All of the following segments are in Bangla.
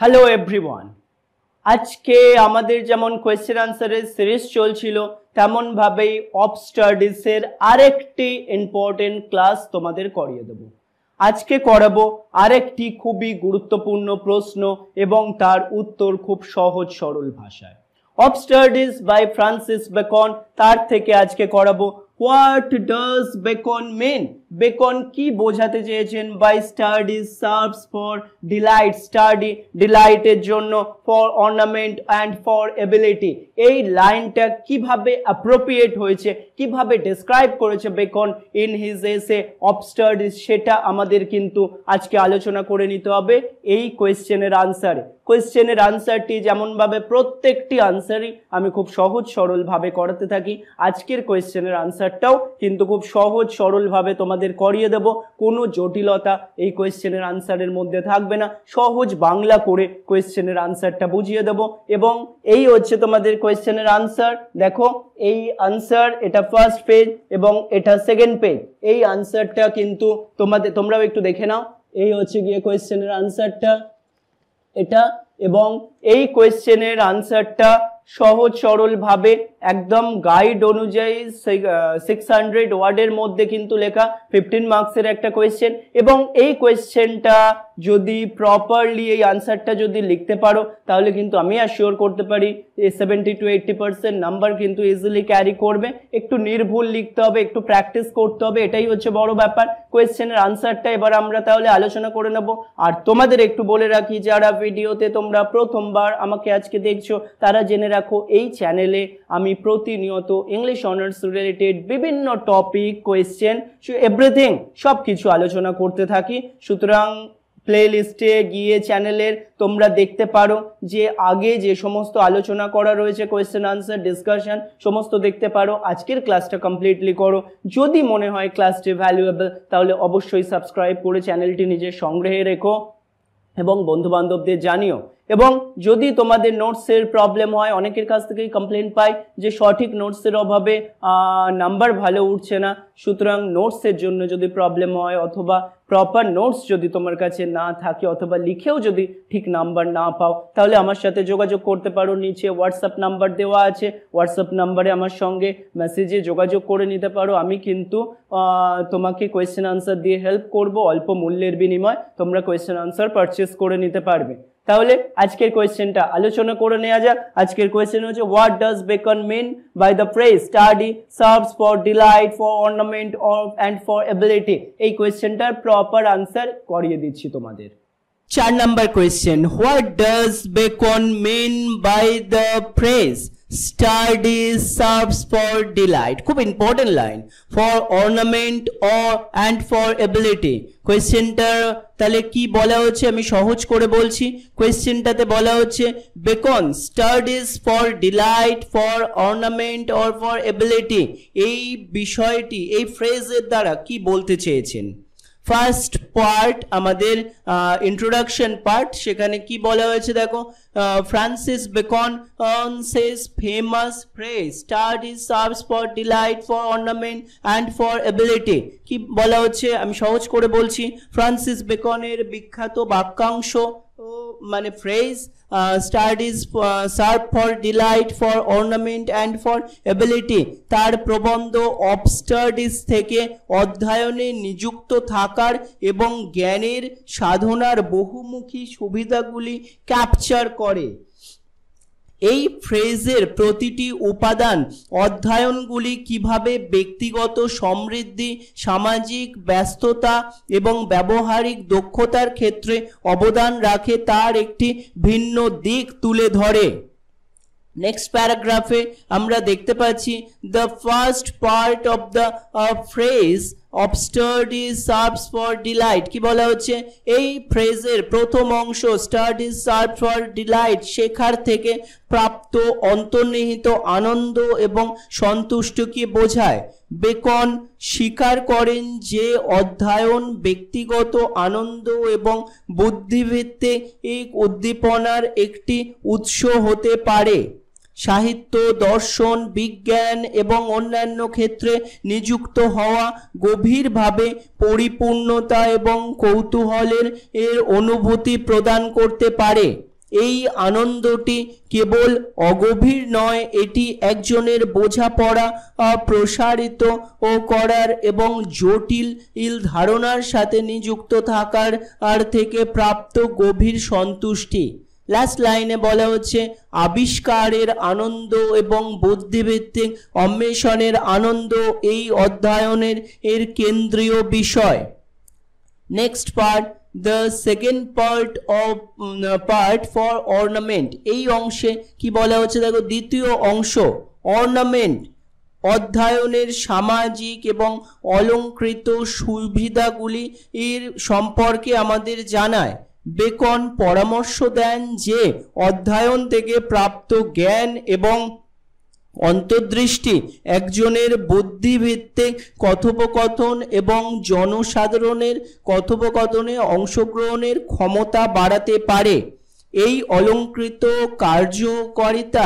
হ্যালো এভরিওয়ান, আজকে আমাদের যেমন কোয়েশ্চেন আনসারের সিরিজ চলছিল তেমন ভাবেই অফ স্টাডিজের আরেকটি ইম্পর্টেন্ট ক্লাস তোমাদের করিয়ে দেব। আজকে করাবো আরেকটি খুবই গুরুত্বপূর্ণ প্রশ্ন এবং তার উত্তর খুব সহজ সরল ভাষায়। Of studies by Francis Bacon, তার থেকে আজকে করাবো what does Bacon mean, Bacon কি বোঝাতে চেয়েছেন by studies serves for delight, study ডিলাইটের জন্য, for ornament and for ability. এই লাইনটা কিভাবে অ্যাপ্রোপ্রিয়েট হয়েছে, কিভাবে ডেসক্রাইব করেছে Bacon in his essay of studies, সেটা আমাদের কিন্তু আজকে আলোচনা করে নিতে হবে এই কোয়েশ্চেনের আনসারে। কোয়েশ্চেনের আনসারটি যেমনভাবে প্রত্যেকটি আনসারই আমি খুব সহজ সরলভাবে করাতে থাকি, আজকের কোয়েশ্চেনের আনসারটাও কিন্তু খুব সহজ সরলভাবে তোমাদের করিয়ে দেব। কোনো জটিলতা এই কোয়েশ্চেনের আনসারের মধ্যে থাকবে না, সহজ বাংলা করে কোয়েশ্চেনের আনসারটা বুঝিয়ে দেব। এবং এই হচ্ছে তোমাদের কোয়েশ্চেনের আনসার। দেখো এই আনসার, এটা ফার্স্ট পেজ এবং এটা সেকেন্ড পেজ। এই আনসারটা কিন্তু তোমরাও একটু দেখে নাও। এই হচ্ছে গিয়ে কোয়েশ্চেনের আনসারটা এটা, এবং এই কোয়েশ্চেনের আনসারটা সহজ সরল ভাবে একদম গাইড অনুযায়ী 600 ওয়ার্ডের মধ্যে কিন্তু লেখা, 15 মার্কসের একটা কোয়েশ্চেন। এবং এই কোয়েশ্চেনটা যদি প্রপারলি এই আনসারটা যদি লিখতে পারো তাহলে কিন্তু আমি অ্যাসিওর করতে পারি 70 to 80% নাম্বার কিন্তু ইজিলি ক্যারি করবে। একটু নির্ভুল লিখতে হবে, একটু প্র্যাকটিস করতে হবে, এটাই হচ্ছে বড় ব্যাপার। কোয়েশ্চেনের আনসারটা এবার আমরা তাহলে আলোচনা করে নেব। আর তোমাদের একটু বলে রাখি, যারা ভিডিওতে তোমরা প্রথমবার আমাকে আজকে দেখছো তারা জেনে রাখো এই চ্যানেলে আমি প্রতিনিয়ত ইংলিশ অনার্স রিলেটেড বিভিন্ন টপিক, কোয়েশ্চেন, এভরিথিং সব কিছু আলোচনা করতে থাকি। সুতরাং প্লে লিস্টে গিয়ে চ্যানেলের তোমরা দেখতে পারো যে আগে যে সমস্ত আলোচনা করা রয়েছে, কোয়েশ্চেন আনসার ডিসকাশন সমস্ত দেখতে পারো। আজকের ক্লাসটা কমপ্লিটলি করো। যদি মনে হয় ক্লাসটি ভ্যালুয়েবল তাহলে অবশ্যই সাবস্ক্রাইব করে চ্যানেলটি নিজের সংগ্রহে রেখো এবং বন্ধু বান্ধবদের জানিও। এবং যদি তোমাদের নোটসের প্রবলেম হয়, অনেকের কাছ থেকেই কমপ্লেন পাই যে সঠিক নোটসের অভাবে নাম্বার ভালো উঠছে না। সুতরাং নোটসের জন্য যদি প্রবলেম হয় অথবা প্রপার নোটস যদি তোমার কাছে না থাকে অথবা লিখেও যদি ঠিক নাম্বার না পাও তাহলে আমার সাথে যোগাযোগ করতে পারো। নিচে হোয়াটসঅ্যাপ নাম্বার দেওয়া আছে, হোয়াটসঅ্যাপ নাম্বারে আমার সঙ্গে মেসেজে যোগাযোগ করে নিতে পারো। আমি কিন্তু তোমাকে কোয়েশ্চেন আনসার দিয়ে হেল্প করব, অল্প মূল্যের বিনিময় তোমরা কোয়েশ্চেন আনসার পারচেস করে নিতে পারবে। তাহলে আজকের কোয়েশ্চেনটা আলোচনা করে নেওয়া যাক। আজকের কোয়েশ্চেন হচ্ছে what does Bacon mean by the phrase study serves for delight, for ornament and for ability. এই কোয়েশ্চেনটার প্রপার আনসার করিয়ে দিচ্ছি তোমাদের। 4 number question, what does Bacon mean by the phrase study serves for delight? খুব important line, for ornament and for ability. কোয়েশ্চেনটার তাহলে কি বলা হচ্ছে আমি সহজ করে বলছি। কোয়েশ্চেনটাতে বলা হচ্ছে Bacon studies for delight, for ornament or for ability. এই বিষয়টি এই ফ্রেজের দ্বারা কি বলতে চেয়েছেন? ফার্স্ট পার্ট আমাদের ইন্ট্রোডাকশন পার্ট, সেখানে কি বলা হয়েছে দেখো, Francis Bacon says famous phrase study serves for delight, for ornament and for ability. কি বলা হচ্ছে আমি সহজ করে বলছি। ফ্রান্সিস বেকনের বিখ্যাত বাক্যাংশ মানে phrase studies serve for delight, for ornament and for ability, তার প্রবন্ধ অফ স্টাডিজ থেকে অধ্যয়নে নিযুক্ত থাকার এবং জ্ঞানের সাধনার বহুমুখী সুবিধাগুলি ক্যাপচার করে। এই ফ্রেজের প্রতিটি উপাদান অধ্যয়নগুলি কিভাবে ব্যক্তিগত সমৃদ্ধি, সামাজিক ব্যস্ততা এবং ব্যবহারিক দক্ষতার ক্ষেত্রে অবদান রাখে তার একটি ভিন্ন দিক তুলে ধরে। নেক্সট প্যারাগ্রাফে আমরা দেখতে পাচ্ছি the first part of the phrase of study serves for delight. কি বলা হচ্ছে? এই ফ্রেজের প্রথম অংশ স্টাডি সার্ভ ফর ডিলাইট, শেখার থেকে প্রাপ্ত অন্তর্নিহিত আনন্দ এবং সন্তুষ্টিকে বোঝায়। বেকন স্বীকার করেন যে অধ্যয়ন ব্যক্তিগত আনন্দ এবং বুদ্ধিভিত্তিক উদ্দীপনার একটি উৎস হতে পারে। সাহিত্য, দর্শন, বিজ্ঞান এবং অন্যান্য ক্ষেত্রে নিযুক্ত হওয়া গভীরভাবে পরিপূর্ণতা এবং কৌতূহলের অনুভূতি প্রদান করতে পারে। এই আনন্দটি কেবল অগভীর নয়, এটি একজনের বোঝাপড়া প্রসারিত করার এবং জটিল ধারণার সাথে নিযুক্ত থাকার থেকে প্রাপ্ত গভীর সন্তুষ্টি। লাস্ট লাইনে বলা হচ্ছে আবিষ্কারের আনন্দ এবং বুদ্ধিভিত্তিক অন্বেষণের আনন্দ এই অধ্যয়নের কেন্দ্রীয় বিষয়। Next part, the second part for ornament। এই অংশে কি বলা হচ্ছে দেখো, দ্বিতীয় অংশ অর্নামেন্ট, অধ্যয়নের সামাজিক এবং অলংকৃত সুবিধাগুলি এর সম্পর্কে আমাদের জানায়। বেকন পরামর্শ দেন যে অধ্যয়ন থেকে প্রাপ্ত জ্ঞান এবং অন্তর্দৃষ্টি একজনের বুদ্ধিভিত্তিক কথোপকথন এবং জনসাধারণের কথোপকথনে অংশগ্রহণের ক্ষমতা বাড়াতে পারে। এই অলংকৃত কার্যকারিতা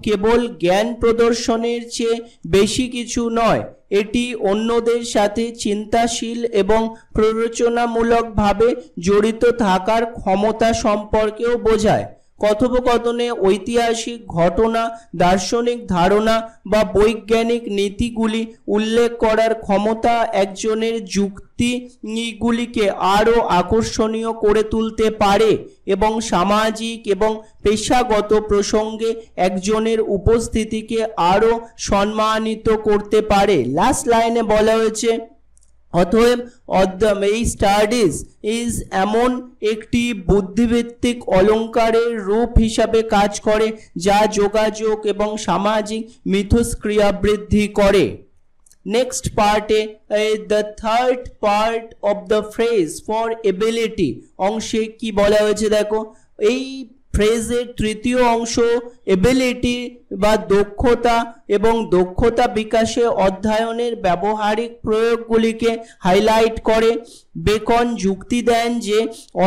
কেবল জ্ঞান প্রদর্শনের চেয়ে বেশি কিছু নয়, এটি অন্যদের সাথে চিন্তাশীল এবং প্ররোচনামূলকভাবে জড়িত থাকার ক্ষমতা সম্পর্কেও বোঝায়। কথোপকথনে ঐতিহাসিক ঘটনা, দার্শনিক ধারণা বা বৈজ্ঞানিক নীতিগুলি উল্লেখ করার ক্ষমতা একজনের যুক্তিগুলিকে আরও আকর্ষণীয় করে তুলতে পারে এবং সামাজিক এবং পেশাগত প্রসঙ্গে একজনের উপস্থিতিকে আরও সম্মানিত করতে পারে। লাস্ট লাইনে বলা হয়েছে অতএব এই স্টাডিজ ইজ এমন একটি বুদ্ধিভিত্তিক অলঙ্কারের রূপ হিসাবে কাজ করে যা যোগাযোগ এবং সামাজিক মিথস্ক্রিয়া বৃদ্ধি করে। নেক্সট পার্টে the third part of the phrase for ability অংশে কি বলা হয়েছে দেখো, এই ফ্রেজের তৃতীয় অংশ এবিলিটি বা দক্ষতা এবং দক্ষতা বিকাশে অধ্যয়নের ব্যবহারিক প্রয়োগগুলিকে হাইলাইট করে। বেকন যুক্তি দেন যে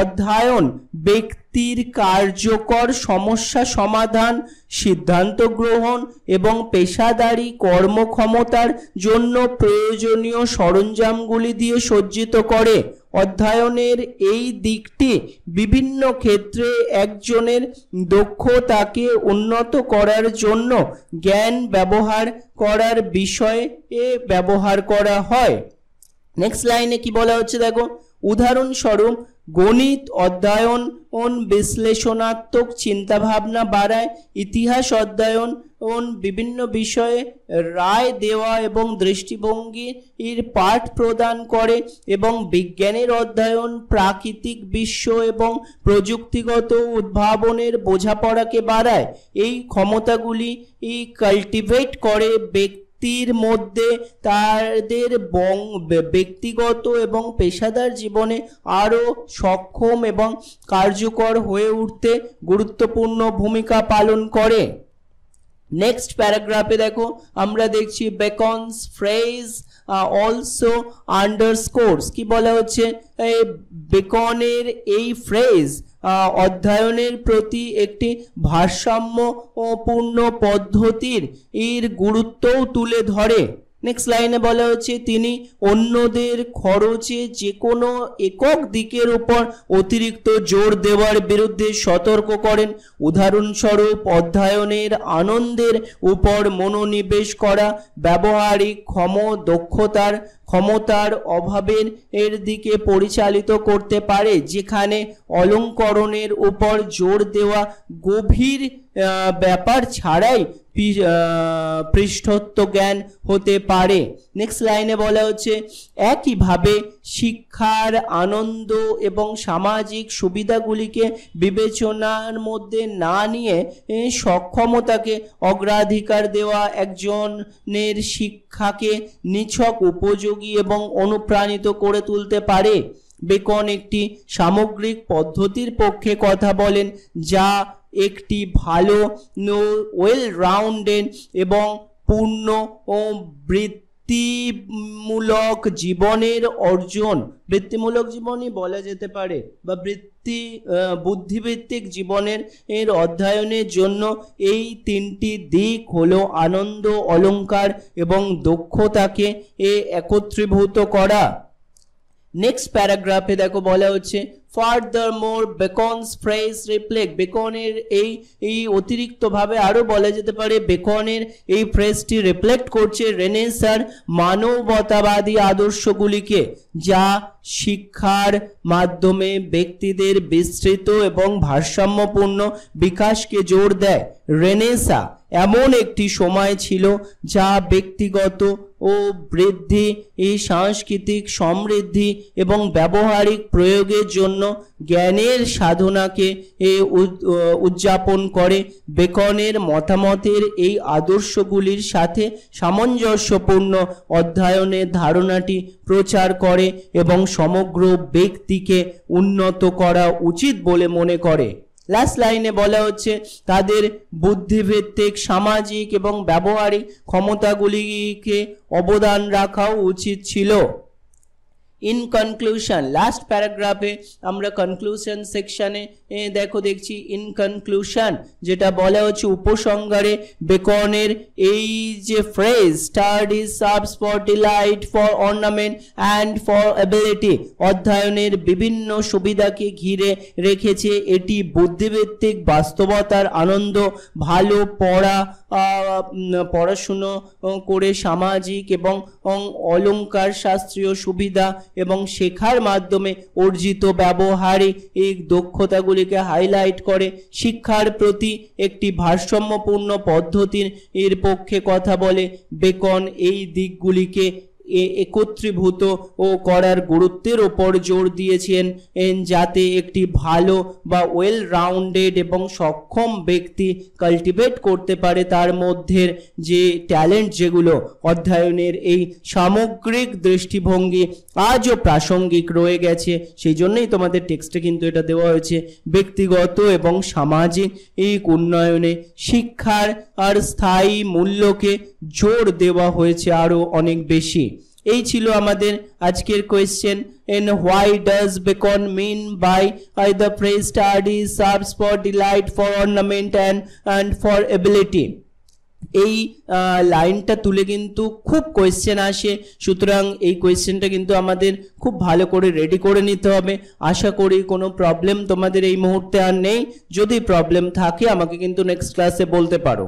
অধ্যয়ন ব্যক্তির কার্যকর সমস্যা সমাধান, সিদ্ধান্ত গ্রহণ এবং পেশাদারী কর্মক্ষমতার জন্য প্রয়োজনীয় সরঞ্জামগুলি দিয়ে সজ্জিত করে। অধ্যয়নের এই দিকটি বিভিন্ন ক্ষেত্রে একজনের দক্ষতাকে উন্নত করার জন্য জ্ঞান ব্যবহার করার বিষয়ে ব্যবহার করা হয়। নেক্সট লাইনে কি বলা হচ্ছে দেখো, উদাহরণস্বরূপ গণিত অধ্যয়ন বিশ্লেষণাত্মক চিন্তাভাবনা বাড়ায়, ইতিহাস অধ্যয়ন বিভিন্ন বিষয়ে রায় দেওয়া এবং দৃষ্টিভঙ্গির পাঠ প্রদান করে এবং বিজ্ঞানের অধ্যয়ন প্রাকৃতিক বিশ্ব এবং প্রযুক্তিগত উদ্ভাবনের বোঝাপড়াকে বাড়ায়। এই ক্ষমতাগুলি কাল্টিভেট করে ব্যক্তির মধ্যে তাদের ব্যক্তিগত এবং পেশাদার জীবনে আরও সক্ষম এবং কার্যকর হয়ে উঠতে গুরুত্বপূর্ণ ভূমিকা পালন করে। নেক্সট প্যারাগ্রাফে দেখো আমরা দেখছি বেকনস ফ্রেজ অলসো আন্ডারস্কোরস। কি বলা হচ্ছে, বেকনের এই ফ্রেজ অধ্যয়নের প্রতি একটি ভারসাম্যপূর্ণ পদ্ধতির গুরুত্বও তুলে ধরে। নেক্সট লাইনে বলা হচ্ছে তিনি অন্যদের খরচে যে কোনো একক দিকের উপর অতিরিক্ত জোর দেওয়ার বিরুদ্ধে সতর্ক করেন। উদাহরণস্বরূপ অধ্যয়নের আনন্দের উপর মনোনিবেশ করা ব্যবহারিক ক্ষমতার অভাবের দিকে পরিচালিত করতে পারে, যেখানে অলঙ্করণের উপর জোর দেওয়া গভীর ব্যাপার ছাড়াই পৃষ্ঠত্ব জ্ঞান হতে পারে। নেক্সট লাইনে বলা হচ্ছে একইভাবে শিক্ষার আনন্দ এবং সামাজিক সুবিধাগুলিকে বিবেচনার মধ্যে না নিয়ে সক্ষমতাকে অগ্রাধিকার দেওয়া একজনের শিক্ষাকে নিছক উপযোগী এবং অনুপ্রাণিত করে তুলতে পারে। বেকন একটি সামগ্রিক পদ্ধতির পক্ষে কথা বলেন যা একটি ভালো ওয়েল রাউন্ডেড এবং পূর্ণ বৃত্তিমূলক জীবনের অর্জন, বৃত্তিমূলক জীবনই বলা যেতে পারে, বা বুদ্ধিভিত্তিক জীবনের অধ্যয়নের জন্য এই তিনটি দিক হলো আনন্দ, অলংকার এবং দক্ষতাকে একত্রীভূত করা। নেক্সট প্যারাগ্রাফে দেখো বলা হচ্ছে ফার্দারমোর বেকনস ফ্রেজ রিফ্লেক্ট, বেকনের এই অতিরিক্তভাবে আরও বলা যেতে পারে বেকনের এই ফ্রেজটি রিফ্লেক্ট করছে রেনেসাঁর মানবতাবাদী আদর্শগুলিকে, যা শিক্ষার মাধ্যমে ব্যক্তিদের বিস্তৃত এবং ভারসাম্যপূর্ণ বিকাশকে জোর দেয়। রেনেসাঁ এমন একটি সময় ছিল যা ব্যক্তিগত ও বৃদ্ধি, এই সাংস্কৃতিক সমৃদ্ধি এবং ব্যবহারিক প্রয়োগের জন্য জ্ঞানের সাধনাকে উদযাপন করে। বেকনের মতামতের এই আদর্শগুলির সাথে সামঞ্জস্যপূর্ণ অধ্যয়নের ধারণাটি প্রচার করে এবং সমগ্র ব্যক্তিকে উন্নত করা উচিত বলে মনে করে। লাস্ট লাইনে বলা হচ্ছে তাদের বুদ্ধিভিত্তিক, সামাজিক এবং ব্যবহারিক ক্ষমতাগুলিকে অবদান রাখাও উচিত ছিল। ইন কনক্লুশন, লাস্ট প্যারাগ্রাফে আমরা কনক্লুশন সেকশনে দেখছি ইন কনক্লুশন যেটা বলা হচ্ছে উপসংহারে বেকনের এই যে phrase study serves for delight, for ornament and for ability, অধ্যয়নের বিভিন্ন সুবিধাকে ঘিরে রেখেছে। এটি বুদ্ধিভিত্তিক বাস্তবতার আনন্দ, ভালো পড়াশুনো করে সামাজিক এবং অলংকার শাস্ত্রীয় সুবিধা এবং শেখার মাধ্যমে অর্জিত ব্যবহারিক এই দক্ষতাগুলিকে হাইলাইট করে। শিক্ষার প্রতি একটি ভারসাম্যপূর্ণ পদ্ধতির এর পক্ষে কথা বলে। বেকন এই দিকগুলিকে একত্রীভূত ও করার গুরুত্বের ওপর জোর দিয়েছেন, যাতে একটি ভালো বা ওয়েল রাউন্ডেড এবং সক্ষম ব্যক্তি কাল্টিভেট করতে পারে তার মধ্যে যে ট্যালেন্ট, যেগুলো অধ্যয়নের এই সামগ্রিক দৃষ্টিভঙ্গি আজও প্রাসঙ্গিক রয়ে গেছে। সেই জন্যই তোমাদের টেক্সটে কিন্তু এটা দেওয়া হয়েছে। ব্যক্তিগত এবং সামাজিক এই উন্নয়নে শিক্ষার আর স্থায়ী মূল্যকে জোর দেওয়া হয়েছে আরো অনেক বেশি। এই ছিল আমাদের আজকের question. And why does Bacon mean by the phrase study serves for delight, for ornament and for ability? এই লাইনটা তুলে কিন্তু খুব কোয়েশ্চেন আসে, সুতরাং এই কোয়েশ্চেনটা কিন্তু আমাদের খুব ভালো করে রেডি করে নিতে হবে। আশা করি কোনো প্রবলেম তোমাদের এই মুহূর্তে আর নেই। যদি প্রবলেম থাকে আমাকে কিন্তু নেক্সট ক্লাসে বলতে পারো।